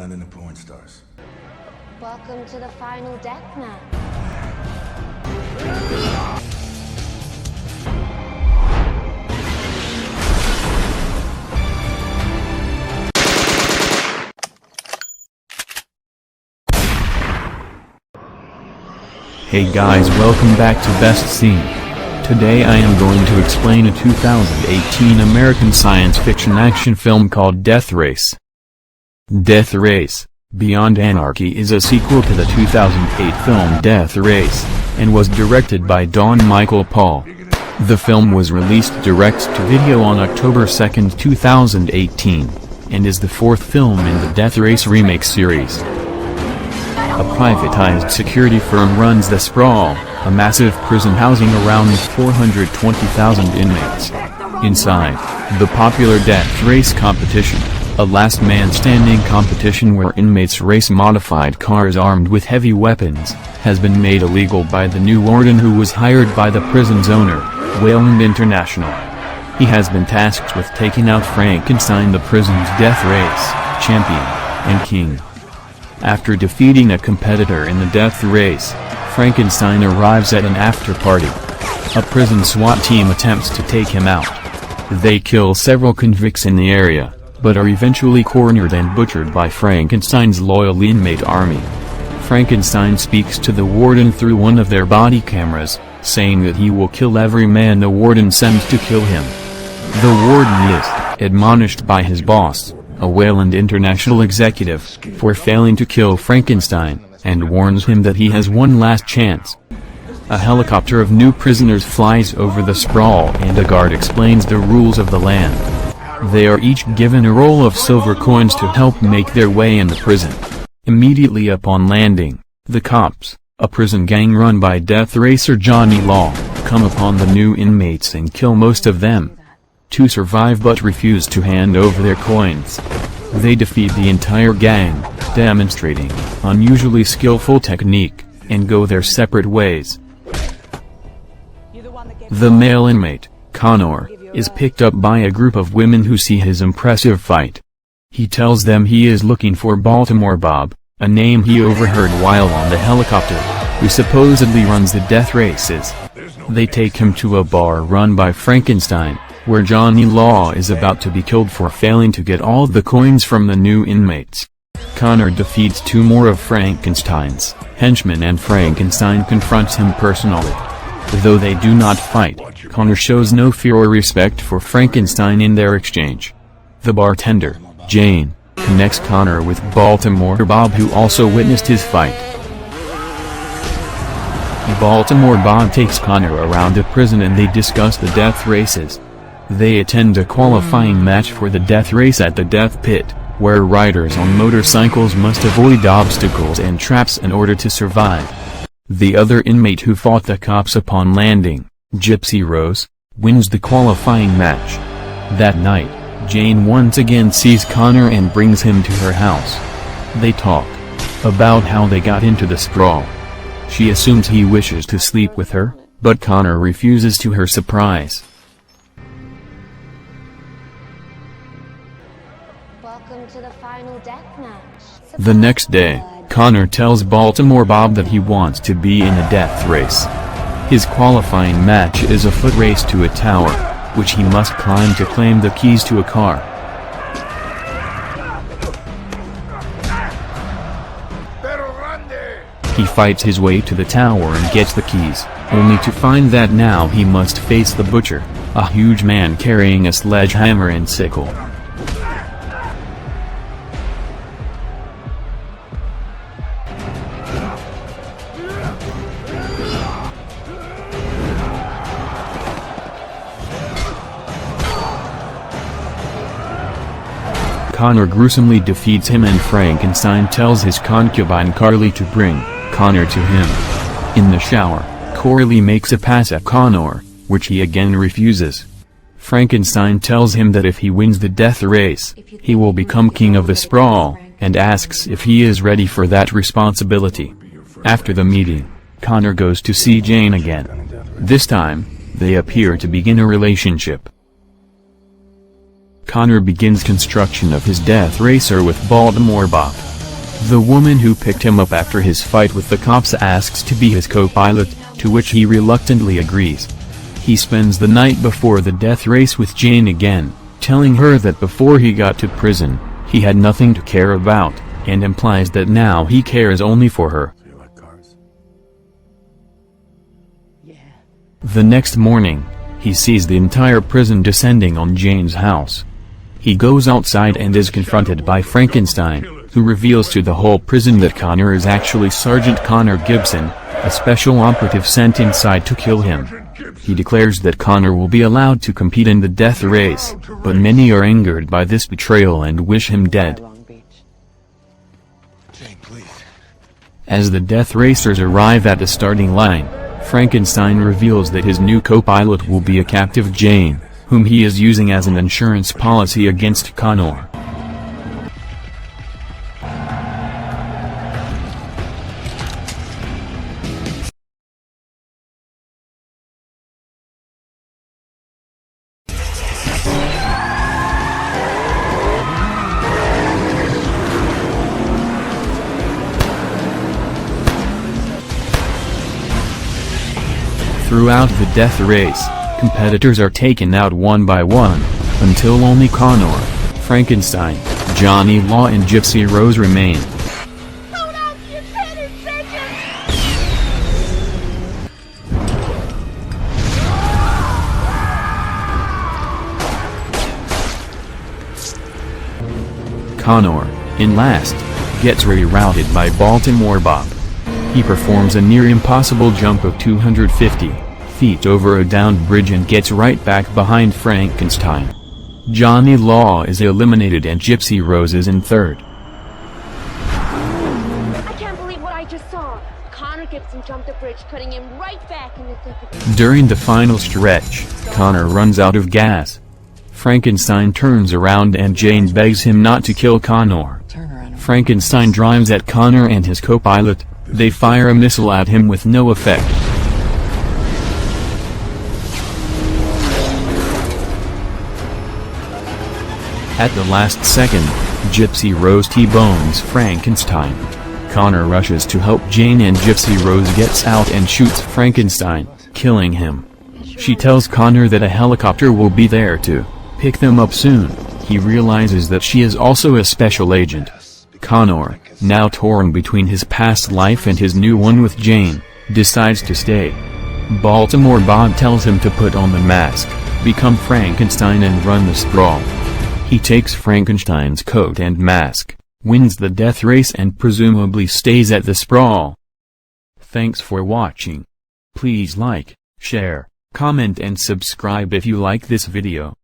not into porn stars. Welcome to the final death match. Hey guys, welcome back to Best Scene. Today I am going to explain a 2018 American science fiction action film called Death Race. Death Race, Beyond Anarchy is a sequel to the 2008 film Death Race, and was directed by Don Michael Paul. The film was released direct-to-video on October 2, 2018, and is the fourth film in the Death Race remake series. A privatized security firm runs the Sprawl, a massive prison housing around 420,000 inmates. Inside, the popular Death Race competition, a last-man-standing competition where inmates race modified cars armed with heavy weapons, has been made illegal by the new warden who was hired by the prison's owner, Wayland International. He has been tasked with taking out Frankenstein, the prison's Death Race champion and king. After defeating a competitor in the Death Race, Frankenstein arrives at an after-party. A prison SWAT team attempts to take him out. They kill several convicts in the area, but are eventually cornered and butchered by Frankenstein's loyal inmate army. Frankenstein speaks to the warden through one of their body cameras, saying that he will kill every man the warden sends to kill him. The warden is admonished by his boss, a Wayland International executive, for failing to kill Frankenstein, and warns him that he has one last chance. A helicopter of new prisoners flies over the Sprawl and a guard explains the rules of the land. They are each given a roll of silver coins to help make their way in the prison. Immediately upon landing, the cops, a prison gang run by Death Racer Johnny Law, come upon the new inmates and kill most of them. Two survive but refuse to hand over their coins. They defeat the entire gang, demonstrating unusually skillful technique, and go their separate ways. The male inmate, Connor, is picked up by a group of women who see his impressive fight. He tells them he is looking for Baltimore Bob, a name he overheard while on the helicopter, who supposedly runs the death races. They take him to a bar run by Frankenstein, where Johnny Law is about to be killed for failing to get all the coins from the new inmates. Connor defeats two more of Frankenstein's henchmen and Frankenstein confronts him personally. Though they do not fight, Connor shows no fear or respect for Frankenstein in their exchange. The bartender, Jane, connects Connor with Baltimore Bob, who also witnessed his fight. Baltimore Bob takes Connor around the prison and they discuss the death races. They attend a qualifying match for the death race at the Death Pit, where riders on motorcycles must avoid obstacles and traps in order to survive. The other inmate who fought the cops upon landing, Gypsy Rose, wins the qualifying match. That night, Jane once again sees Connor and brings him to her house. They talk about how they got into the Sprawl. She assumes he wishes to sleep with her, but Connor refuses to her surprise. Welcome to the final death match. The next day, Connor tells Baltimore Bob that he wants to be in a death race. His qualifying match is a foot race to a tower, which he must climb to claim the keys to a car. He fights his way to the tower and gets the keys, only to find that now he must face the Butcher, a huge man carrying a sledgehammer and sickle. Connor gruesomely defeats him and Frankenstein tells his concubine Carly to bring Connor to him. In the shower, Carly makes a pass at Connor, which he again refuses. Frankenstein tells him that if he wins the death race, he will become king of the Sprawl, and asks if he is ready for that responsibility. After the meeting, Connor goes to see Jane again. This time, they appear to begin a relationship. Connor begins construction of his death racer with Baltimore Bob. The woman who picked him up after his fight with the cops asks to be his co-pilot, to which he reluctantly agrees. He spends the night before the death race with Jane again, telling her that before he got to prison, he had nothing to care about, and implies that now he cares only for her. Do you like cars? Yeah. The next morning, he sees the entire prison descending on Jane's house. He goes outside and is confronted by Frankenstein, who reveals to the whole prison that Connor is actually Sergeant Connor Gibson, a special operative sent inside to kill him. He declares that Connor will be allowed to compete in the death race, but many are angered by this betrayal and wish him dead. Jane, please. As the death racers arrive at the starting line, Frankenstein reveals that his new co-pilot will be a captive Jane, whom he is using as an insurance policy against Connor. Throughout the death race, competitors are taken out one by one, until only Connor, Frankenstein, Johnny Law and Gypsy Rose remain. Hold on to your penny, Connor, in last, gets rerouted by Baltimore Bob. He performs a near-impossible jump of 250 feet over a downed bridge and gets right back behind Frankenstein. Johnny Law is eliminated and Gypsy Rose is in third. I can't believe what I just saw. Connor Gibson jumped the bridge, putting him right back in the thick of it. During the final stretch, Connor runs out of gas. Frankenstein turns around and Jane begs him not to kill Connor. Frankenstein drives at Connor and his co-pilot. They fire a missile at him with no effect. At the last second, Gypsy Rose T-bones Frankenstein. Connor rushes to help Jane and Gypsy Rose gets out and shoots Frankenstein, killing him. She tells Connor that a helicopter will be there to pick them up soon. He realizes that she is also a special agent. Connor, now torn between his past life and his new one with Jane, decides to stay. Baltimore Bob tells him to put on the mask, become Frankenstein and run the sprawl. He takes Frankenstein's coat and mask, wins the death race and presumably stays at the sprawl. Thanks for watching. Please like, share, comment and subscribe if you like this video.